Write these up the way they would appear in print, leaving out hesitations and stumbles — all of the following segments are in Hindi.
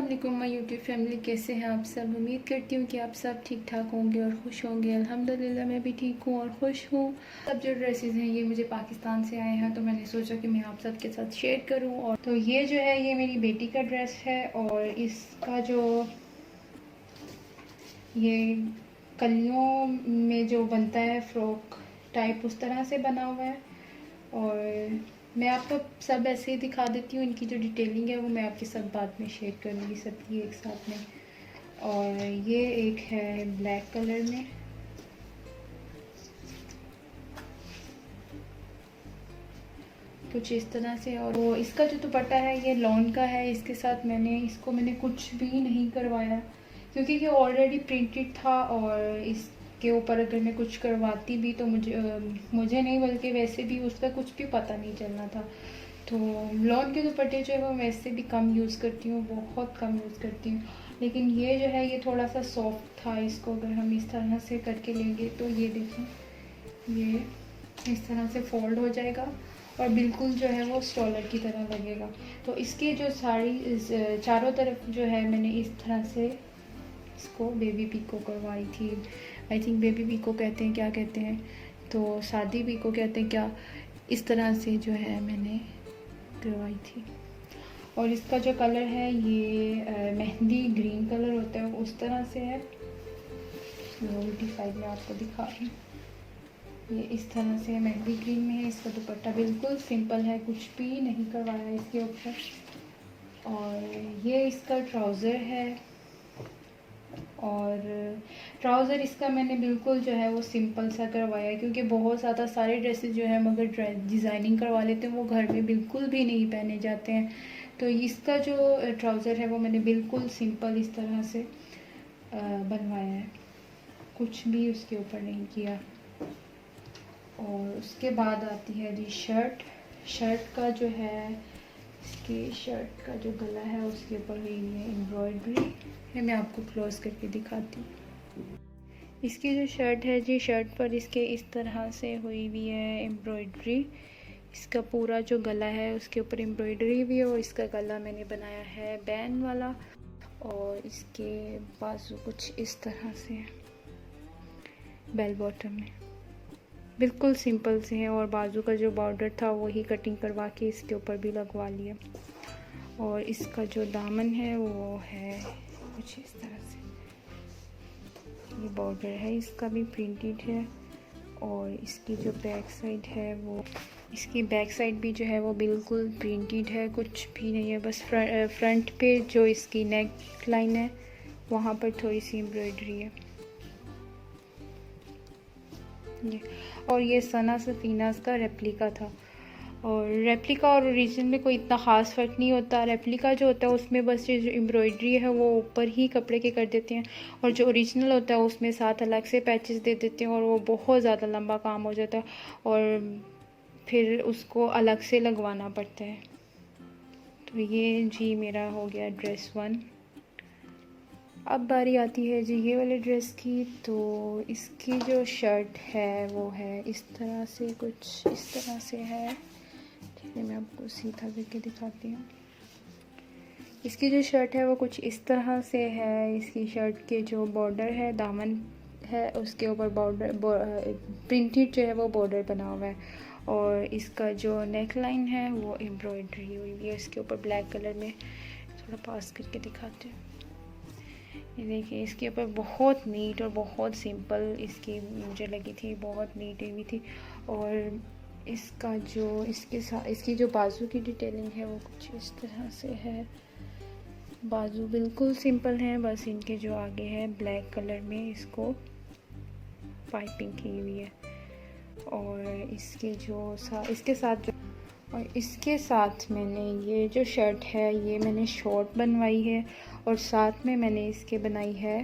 वालेकुम माय यूट्यूब फैमिली, कैसे हैं आप सब। उम्मीद करती हूँ कि आप सब ठीक ठाक होंगे और खुश होंगे। अल्हम्दुलिल्लाह मैं भी ठीक हूँ और खुश हूँ। सब जो ड्रेसेस हैं ये मुझे पाकिस्तान से आए हैं, तो मैंने सोचा कि मैं आप सब के साथ शेयर करूँ। और तो ये जो है ये मेरी बेटी का ड्रेस है और इसका जो ये कलियों में जो बनता है फ्रॉक टाइप उस तरह से बना हुआ है। और मैं आपको सब ऐसे ही दिखा देती हूँ, इनकी जो डिटेलिंग है वो मैं आपके साथ बाद में शेयर करूँगी सबकी एक साथ में। और ये एक है ब्लैक कलर में, कुछ इस तरह से। और वो इसका जो दुपट्टा है ये लॉन का है। इसके साथ मैंने कुछ भी नहीं करवाया क्योंकि ये ऑलरेडी प्रिंटेड था। और इसके ऊपर अगर मैं कुछ करवाती भी तो मुझे नहीं, बल्कि वैसे भी उसका कुछ भी पता नहीं चलना था। तो लॉन के दुपट्टे जो है वो वैसे भी कम यूज़ करती हूँ, बहुत कम यूज़ करती हूँ। लेकिन ये जो है ये थोड़ा सा सॉफ्ट था। इसको अगर हम इस तरह से करके लेंगे तो ये देखें, ये इस तरह से फोल्ड हो जाएगा और बिल्कुल जो है वो स्टॉलर की तरह लगेगा। तो इसकी जो साड़ी चारों तरफ जो है मैंने इस तरह से इसको बेबी पीको करवाई थी। आई थिंक बेबी पीको कहते हैं, क्या कहते हैं, तो शादी पीको कहते हैं क्या, इस तरह से जो है मैंने करवाई थी। और इसका जो कलर है ये मेहंदी ग्रीन कलर होता है, उस तरह से है। उल्टी साइड में आपको दिखा रही हूँ, ये इस तरह से मेहंदी ग्रीन में है। इसका दुपट्टा बिल्कुल सिंपल है, कुछ भी नहीं करवाया इसके ऊपर। और ये इसका ट्राउज़र है। और ट्राउज़र इसका मैंने बिल्कुल जो है वो सिंपल सा करवाया क्योंकि बहुत ज़्यादा सारे ड्रेसेस जो है मगर डिज़ाइनिंग करवा लेते हैं वो घर में बिल्कुल भी नहीं पहने जाते हैं। तो इसका जो ट्राउज़र है वो मैंने बिल्कुल सिंपल इस तरह से बनवाया है, कुछ भी उसके ऊपर नहीं किया। और उसके बाद आती है जी शर्ट। शर्ट का जो है, इसकी शर्ट का जो गला है उसके ऊपर हुई है एम्ब्रॉयडरी है। मैं आपको क्लोज करके दिखाती हूँ। इसकी जो शर्ट है जी, शर्ट पर इसके इस तरह से हुई हुई है एम्ब्रॉयडरी। इसका पूरा जो गला है उसके ऊपर एम्ब्रॉयडरी भी है और इसका गला मैंने बनाया है बैन वाला। और इसके बाजू कुछ इस तरह से है, बेल बॉटम में बिल्कुल सिंपल से है। और बाजू का जो बॉर्डर था वही कटिंग करवा के इसके ऊपर भी लगवा लिया। और इसका जो दामन है वो है कुछ इस तरह से, ये बॉर्डर है, इसका भी प्रिंटेड है। और इसकी जो बैक साइड है वो, इसकी बैक साइड भी जो है वो बिल्कुल प्रिंटेड है, कुछ भी नहीं है। बस फ्रंट पे जो इसकी नेक लाइन है वहाँ पर थोड़ी सी एम्ब्रॉयडरी है ये। और ये सना सफीनाज का रेप्लिका था। और रेप्लिका और ओरिजिनल में कोई इतना ख़ास फ़र्क नहीं होता। रेप्लिका जो होता है उसमें बस ये जो एम्ब्रॉयडरी है वो ऊपर ही कपड़े के कर देते हैं, और जो ओरिजिनल होता है उसमें साथ अलग से पैचेस दे देते हैं और वो बहुत ज़्यादा लंबा काम हो जाता है और फिर उसको अलग से लगवाना पड़ता है। तो ये जी मेरा हो गया ड्रेस 1। अब बारी आती है जी ये वाले ड्रेस की। तो इसकी जो शर्ट है वो है इस तरह से, कुछ इस तरह से है। चलिए मैं आपको सीधा करके दिखाती हूँ। इसकी जो शर्ट है वो कुछ इस तरह से है। इसकी शर्ट के जो बॉर्डर है, दामन है, उसके ऊपर बॉर्डर प्रिंटेड जो है वो बॉर्डर बना हुआ है। और इसका जो नेक लाइन है वो एम्ब्रॉयडरी हुई है इसके ऊपर ब्लैक कलर में। थोड़ा पास करके दिखाते हैं, ये देखिए इसके ऊपर बहुत नीट और बहुत सिंपल इसकी मुझे लगी थी, बहुत नीट हुई थी। और इसका जो इसके साथ इसकी जो बाजू की डिटेलिंग है वो कुछ इस तरह से है। बाजू बिल्कुल सिंपल है, बस इनके जो आगे है ब्लैक कलर में इसको पाइपिंग की हुई है। और इसके साथ मैंने ये जो शर्ट है ये मैंने शॉर्ट बनवाई है। और साथ में मैंने इसके बनाई है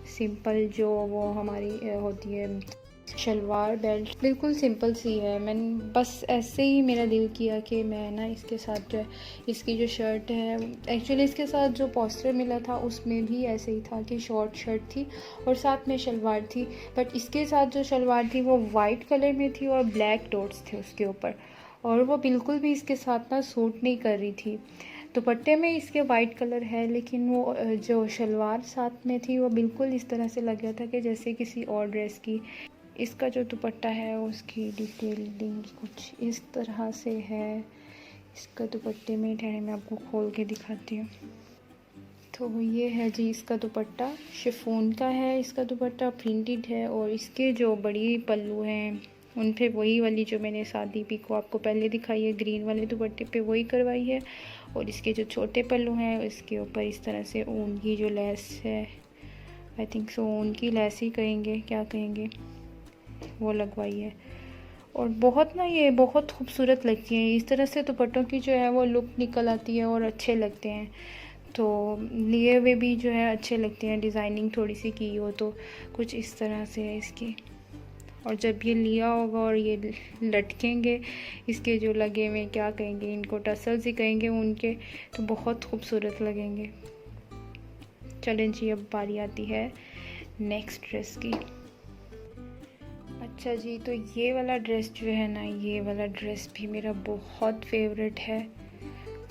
सिंपल जो वो हमारी होती है शलवार बेल्ट, बिल्कुल सिंपल सी है। मैंने बस ऐसे ही मेरा दिल किया कि मैं ना इसके साथ जो है इसकी जो शर्ट है, एक्चुअली इसके साथ जो पोस्टर मिला था उसमें भी ऐसे ही था कि शॉर्ट शर्ट थी और साथ में शलवार थी। बट इसके साथ जो शलवार थी वो वाइट कलर में थी और ब्लैक डॉट्स थे उसके ऊपर, और वो बिल्कुल भी इसके साथ ना सूट नहीं कर रही थी। दुपट्टे में इसके वाइट कलर है, लेकिन वो जो शलवार साथ में थी वो बिल्कुल इस तरह से लग रहा था कि जैसे किसी और ड्रेस की। इसका जो दुपट्टा है उसकी डिटेलिंग कुछ इस तरह से है। इसका दुपट्टे में ठहरे मैं आपको खोल के दिखाती हूँ। तो ये है जी इसका दुपट्टा, शिफॉन का है इसका दुपट्टा, प्रिंटेड है। और इसके जो बड़ी पल्लू हैं उन पे वही वाली जो मैंने सादी पिक को आपको पहले दिखाई है ग्रीन वाले दुपट्टे पे वही करवाई है। और इसके जो छोटे पल्लू हैं इसके ऊपर इस तरह से ऊन की जो लेस है, आई थिंक सो ऊन की लेस ही कहेंगे, क्या कहेंगे, वो लगवाई है। और बहुत ना ये बहुत खूबसूरत लगती हैं इस तरह से दुपट्टों की जो है वो लुक निकल आती है और अच्छे लगते हैं। तो लिए हुए भी जो है अच्छे लगते हैं, डिज़ाइनिंग थोड़ी सी की हो तो कुछ इस तरह से है इसकी। और जब ये लिया होगा और ये लटकेंगे, इसके जो लगे हुए क्या कहेंगे, इनको टसल्स ही कहेंगे उनके, तो बहुत खूबसूरत लगेंगे। चलें जी, अब बारी आती है नेक्स्ट ड्रेस की। अच्छा जी, तो ये वाला ड्रेस जो है ना, ये वाला ड्रेस भी मेरा बहुत फेवरेट है।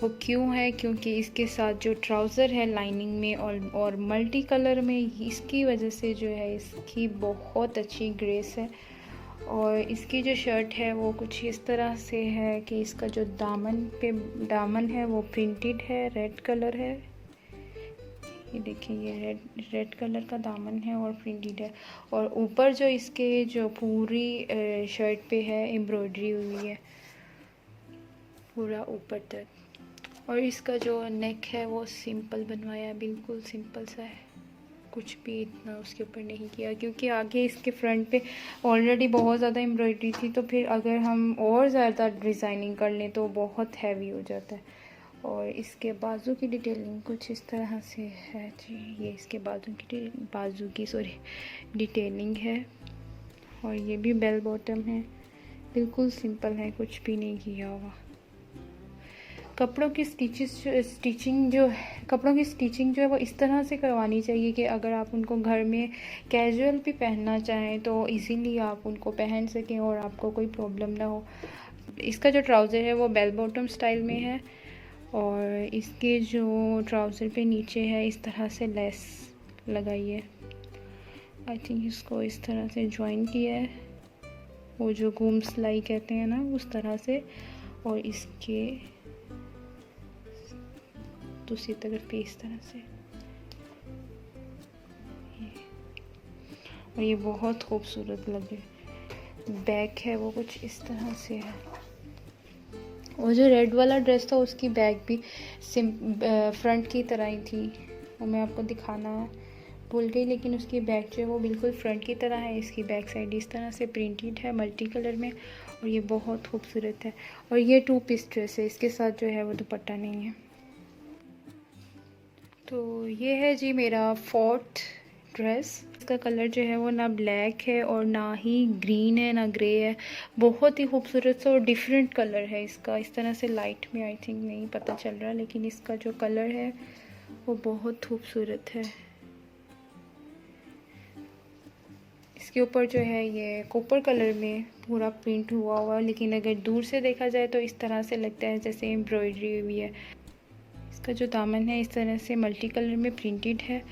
वो क्यों है, क्योंकि इसके साथ जो ट्राउज़र है लाइनिंग में और मल्टी कलर में, इसकी वजह से जो है इसकी बहुत अच्छी ग्रेस है। और इसकी जो शर्ट है वो कुछ इस तरह से है कि इसका जो दामन है वो प्रिंटेड है, रेड कलर है। ये देखिए, ये रेड कलर का दामन है और प्रिंटेड है। और ऊपर जो इसके जो पूरी शर्ट पे है एम्ब्रॉयडरी हुई है पूरा ऊपर तक। और इसका जो नेक है वो सिंपल बनवाया है, बिल्कुल सिंपल सा है, कुछ भी इतना उसके ऊपर नहीं किया, क्योंकि आगे इसके फ्रंट पे ऑलरेडी बहुत ज़्यादा एम्ब्रॉयडरी थी, तो फिर अगर हम और ज़्यादा डिज़ाइनिंग कर लें तो बहुत हैवी हो जाता है। और इसके बाजू की डिटेलिंग कुछ इस तरह से है जी, ये इसके बाजू की डिटेलिंग है। और ये भी बेल बॉटम है, बिल्कुल सिंपल है, कुछ भी नहीं किया हुआ। कपड़ों की स्टिचिंग जो है वो इस तरह से करवानी चाहिए कि अगर आप उनको घर में कैजुअल भी पहनना चाहें तो इजीली आप उनको पहन सकें और आपको कोई प्रॉब्लम ना हो। इसका जो ट्राउज़र है वो बेल बॉटम स्टाइल में है। और इसके जो ट्राउज़र पे नीचे है इस तरह से लेस लगाई है, आई थिंक इसको इस तरह से ज्वाइन किया है, वो जो घूम सिलाई कहते हैं ना उस तरह से। और इसके दूसरी तरफ भी इस तरह से और ये बहुत खूबसूरत लगे। बैक है वो कुछ इस तरह से है। और जो रेड वाला ड्रेस था उसकी बैक भी फ्रंट की तरह ही थी, वो मैं आपको दिखाना भूल गई, लेकिन उसकी बैक जो है वो बिल्कुल फ्रंट की तरह है। इसकी बैक साइड इस तरह से प्रिंटेड है मल्टी कलर में और ये बहुत खूबसूरत है। और ये 2 पीस ड्रेस है, इसके साथ जो है वो दुपट्टा नहीं है। तो ये है जी मेरा 4th ड्रेस। इसका कलर जो है वो ना ब्लैक है और ना ही ग्रीन है ना ग्रे है, बहुत ही खूबसूरत सा और डिफरेंट कलर है इसका। इस तरह से लाइट में आई थिंक नहीं पता चल रहा, लेकिन इसका जो कलर है वो बहुत खूबसूरत है। इसके ऊपर जो है ये कॉपर कलर में पूरा प्रिंट हुआ हुआ, लेकिन अगर दूर से देखा जाए तो इस तरह से लगता है जैसे एम्ब्रॉयडरी हुई है। इसका जो दामन है इस तरह से मल्टी कलर में प्रिंटेड है।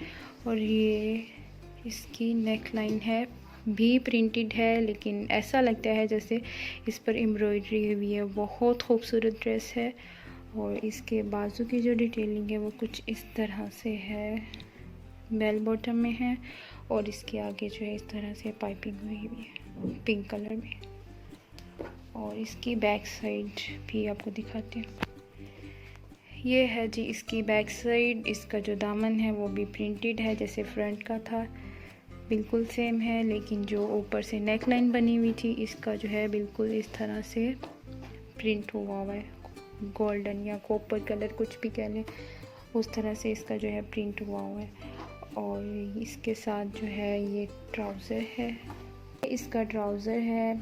और ये इसकी नेक लाइन है भी प्रिंटेड है, लेकिन ऐसा लगता है जैसे इस पर एम्ब्रॉयडरी हुई है। बहुत खूबसूरत ड्रेस है। और इसके बाजू की जो डिटेलिंग है वो कुछ इस तरह से है, बेल बॉटम में है। और इसके आगे जो है इस तरह से पाइपिंग हुई हुई है पिंक कलर में। और इसकी बैक साइड भी आपको दिखाती हूँ। ये है जी इसकी बैक साइड। इसका जो दामन है वो भी प्रिंटेड है जैसे फ्रंट का था, बिल्कुल सेम है, लेकिन जो ऊपर से नेक लाइन बनी हुई थी इसका जो है बिल्कुल इस तरह से प्रिंट हुआ हुआ है, गोल्डन या कॉपर कलर कुछ भी कह लें, उस तरह से इसका जो है प्रिंट हुआ हुआ है। और इसके साथ जो है ये ट्राउज़र है, इसका ट्राउज़र है।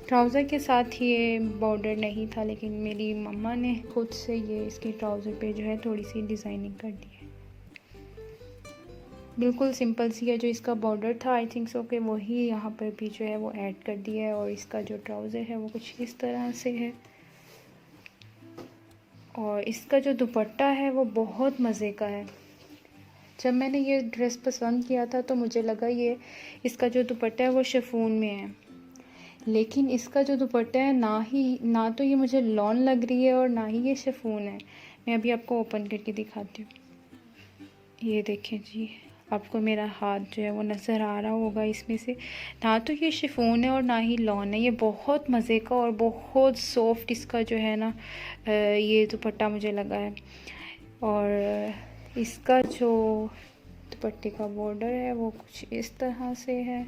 ट्राउज़र के साथ ये बॉर्डर नहीं था, लेकिन मेरी मम्मा ने खुद से ये इसके ट्राउज़र पे जो है थोड़ी सी डिज़ाइनिंग कर दी है। बिल्कुल सिंपल सी है, जो इसका बॉर्डर था आई थिंक सो कि वही यहाँ पर भी जो है वो ऐड कर दिया है। और इसका जो ट्राउज़र है वो कुछ इस तरह से है। और इसका जो दुपट्टा है वो बहुत मज़े का है। जब मैंने ये ड्रेस पसंद किया था तो मुझे लगा ये इसका जो दुपट्टा है वो शिफॉन में है, लेकिन इसका जो दुपट्टा है ना तो ये मुझे लॉन लग रही है और ना ही ये शिफॉन है। मैं अभी आपको ओपन करके दिखाती हूँ। ये देखें जी, आपको मेरा हाथ जो है वो नज़र आ रहा होगा इसमें से। ना तो ये शिफॉन है और ना ही लॉन है। ये बहुत मज़े का और बहुत सॉफ्ट इसका जो है ना ये दुपट्टा मुझे लगा है। और इसका जो दुपट्टे का बॉर्डर है वो कुछ इस तरह से है,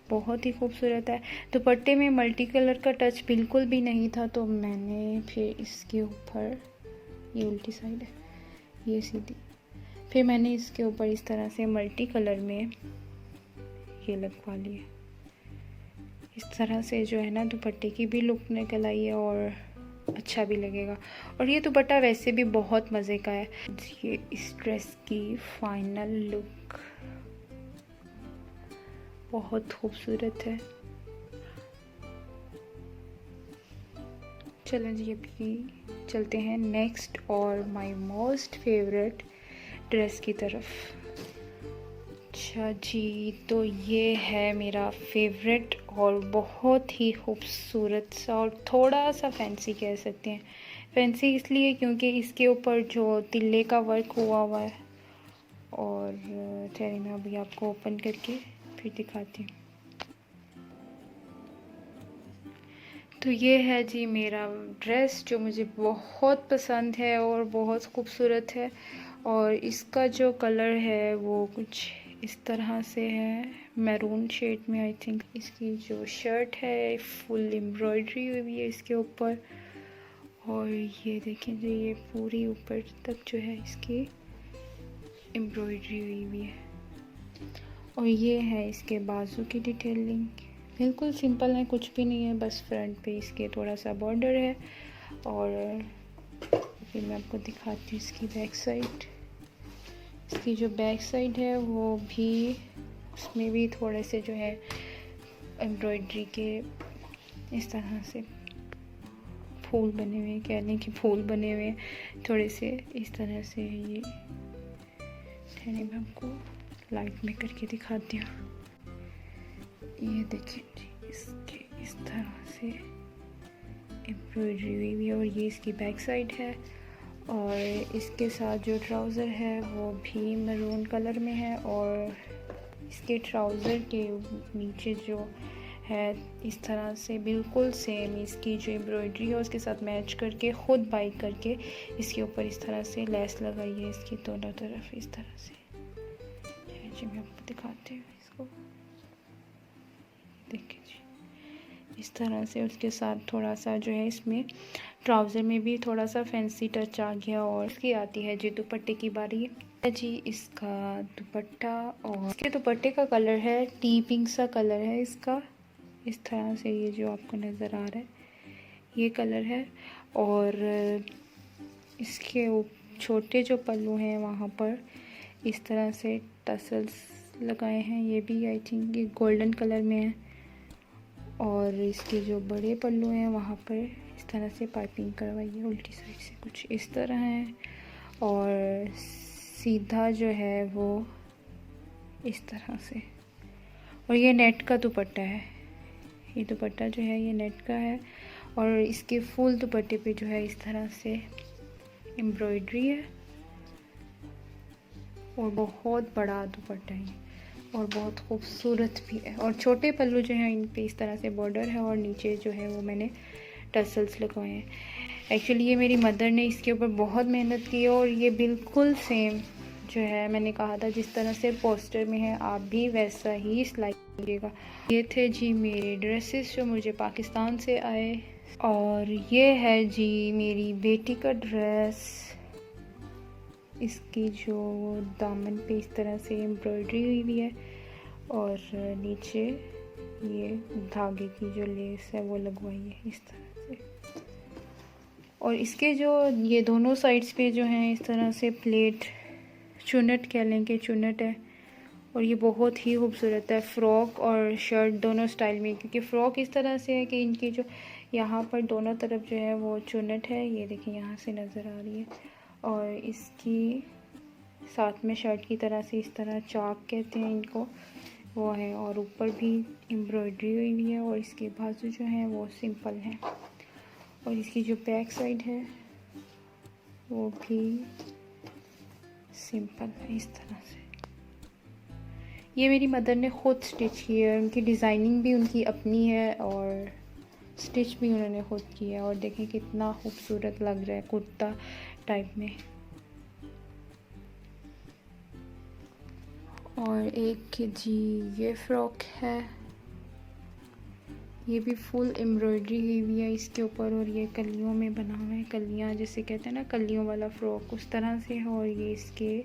बहुत ही खूबसूरत है। दुपट्टे में मल्टी कलर का टच बिल्कुल भी नहीं था, तो मैंने फिर इसके ऊपर, ये उल्टी साइड है ये सीधी, फिर मैंने इसके ऊपर इस तरह से मल्टी कलर में ये लगवा लिए। इस तरह से जो है ना दुपट्टे की भी लुक निकल आई है और अच्छा भी लगेगा। और ये दुपट्टा वैसे भी बहुत मज़े का है। ये इस ड्रेस की फाइनल लुक बहुत खूबसूरत है। चलें जी, अभी चलते हैं नेक्स्ट और माय मोस्ट फेवरेट ड्रेस की तरफ। अच्छा जी, तो ये है मेरा फेवरेट और बहुत ही खूबसूरत सा और थोड़ा सा फैंसी कह सकते हैं। फैंसी इसलिए क्योंकि इसके ऊपर जो तिल्ले का वर्क हुआ है। और चलिए मैं अभी आपको ओपन करके फिर दिखाती हूँ। तो ये है जी मेरा ड्रेस जो मुझे बहुत पसंद है और बहुत खूबसूरत है। और इसका जो कलर है वो कुछ इस तरह से है, मैरून शेड में आई थिंक। इसकी जो शर्ट है फुल एम्ब्रॉयडरी हुई है इसके ऊपर। और ये देखें जी, ये पूरी ऊपर तक जो है इसकी एम्ब्रॉयडरी हुई है। और ये है इसके बाजू की डिटेलिंग, बिल्कुल सिंपल है, कुछ भी नहीं है, बस फ्रंट पे इसके थोड़ा सा बॉर्डर है। और फिर मैं आपको दिखाती हूँ इसकी बैक साइड। इसकी जो बैक साइड है वो भी, उसमें भी थोड़े से जो है एम्ब्रॉयडरी के इस तरह से फूल बने हुए हैं, कहने कि फूल बने हुए हैं थोड़े से इस तरह से। ये ठहरे मैं आपको लाइट में करके दिखाती हूँ। ये देखिए जी, इसके इस तरह से एम्ब्रॉयडरी हुई है। और ये इसकी बैक साइड है। और इसके साथ जो ट्राउज़र है वो भी मैरून कलर में है। और इसके ट्राउज़र के नीचे जो है इस तरह से बिल्कुल सेम इसकी जो एम्ब्रॉयडरी है उसके साथ मैच करके ख़ुद बाई करके इसके ऊपर इस तरह से लेस लगाई है इसकी दोनों तरफ इस तरह से। जी मैं आपको दिखाती हूँ इसको, देखिए जी इस तरह से। उसके साथ थोड़ा सा जो है इसमें ट्राउज़र में भी थोड़ा सा फैंसी टच आ गया। और इसकी आती है जी दुपट्टे की बारी है जी। इसका दुपट्टा, और इसके दुपट्टे का कलर है टी पिंक सा कलर है इसका, इस तरह से ये जो आपको नज़र आ रहा है ये कलर है। और इसके छोटे जो पल्लू हैं वहाँ पर इस तरह से टसल्स लगाए हैं, ये भी आई थिंक ये गोल्डन कलर में है। और इसके जो बड़े पल्लू हैं वहाँ पर इस तरह से पाइपिंग करवाई है, उल्टी साइड से कुछ इस तरह है। और सीधा जो है वो इस तरह से। और ये नेट का दुपट्टा है, ये दुपट्टा जो है ये नेट का है। और इसके फुल दुपट्टे पे जो है इस तरह से एम्ब्रॉयडरी है। और बहुत बड़ा दुपट्टा है और बहुत खूबसूरत भी है। और छोटे पल्लू जो हैं इन पे इस तरह से बॉर्डर है और नीचे जो है वो मैंने टसल्स लगवाए हैं। एक्चुअली ये मेरी मदर ने इसके ऊपर बहुत मेहनत की है और ये बिल्कुल सेम जो है मैंने कहा था जिस तरह से पोस्टर में है आप भी वैसा ही सिलाई कीजिएगा। ये थे जी मेरे ड्रेसेस जो मुझे पाकिस्तान से आए। और ये है जी मेरी बेटी का ड्रेस, इसकी जो दामन पे इस तरह से एम्ब्रॉयडरी हुई भी है और नीचे ये धागे की जो लेस है वो लगवाई है इस तरह से। और इसके जो ये दोनों साइड्स पे जो हैं इस तरह से प्लेट चुनट कह लें कि चुनट है। और ये बहुत ही खूबसूरत है, फ़्रॉक और शर्ट दोनों स्टाइल में, क्योंकि फ़्रॉक इस तरह से है कि इनकी जो यहाँ पर दोनों तरफ जो है वो चुन्नट है, ये देखिए यहाँ से नज़र आ रही है। और इसकी साथ में शर्ट की तरह से इस तरह चाक कहते हैं इनको, वो है। और ऊपर भी एम्ब्रॉयडरी हुई हुई है और इसके बाजू जो हैं वो सिंपल हैं। और इसकी जो बैक साइड है वो भी सिंपल है इस तरह से। ये मेरी मदर ने ख़ुद स्टिच की है, उनकी डिज़ाइनिंग भी उनकी अपनी है और स्टिच भी उन्होंने ख़ुद की है। और देखें कितना खूबसूरत लग रहा है कुर्ता टाइप में। और एक जी ये फ़्रॉक है, ये भी फुल एम्ब्रॉयडरी हुई हुई है इसके ऊपर। और ये कलियों में बना हुआ है, कलियाँ जैसे कहते हैं ना कलियों वाला फ़्रॉक, उस तरह से है। और ये इसके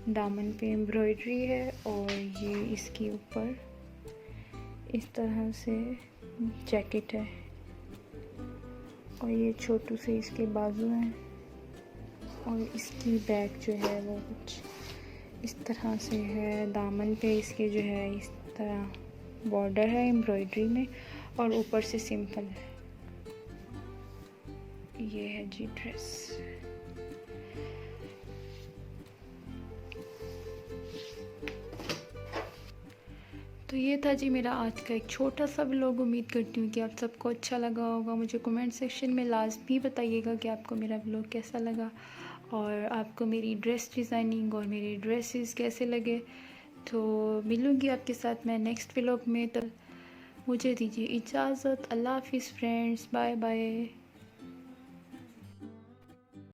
दामन पे एम्ब्रॉयडरी है और ये इसके ऊपर इस तरह से जैकेट है। और ये छोटू से इसके बाजू हैं और इसकी बैक जो है वो कुछ इस तरह से है। दामन पे इसके जो है इस तरह बॉर्डर है एम्ब्रॉयडरी में और ऊपर से सिंपल है। ये है जी ड्रेस। तो ये था जी मेरा आज का एक छोटा सा व्लॉग। उम्मीद करती हूँ कि आप सबको अच्छा लगा होगा। मुझे कमेंट सेक्शन में लाजमी बताइएगा कि आपको मेरा व्लॉग कैसा लगा और आपको मेरी ड्रेस डिज़ाइनिंग और मेरे ड्रेसेस कैसे लगे। तो मिलूँगी आपके साथ मैं नेक्स्ट व्लॉग में। तो मुझे दीजिए इजाज़त। अल्लाह हाफिज़ फ्रेंड्स, बाय बाय।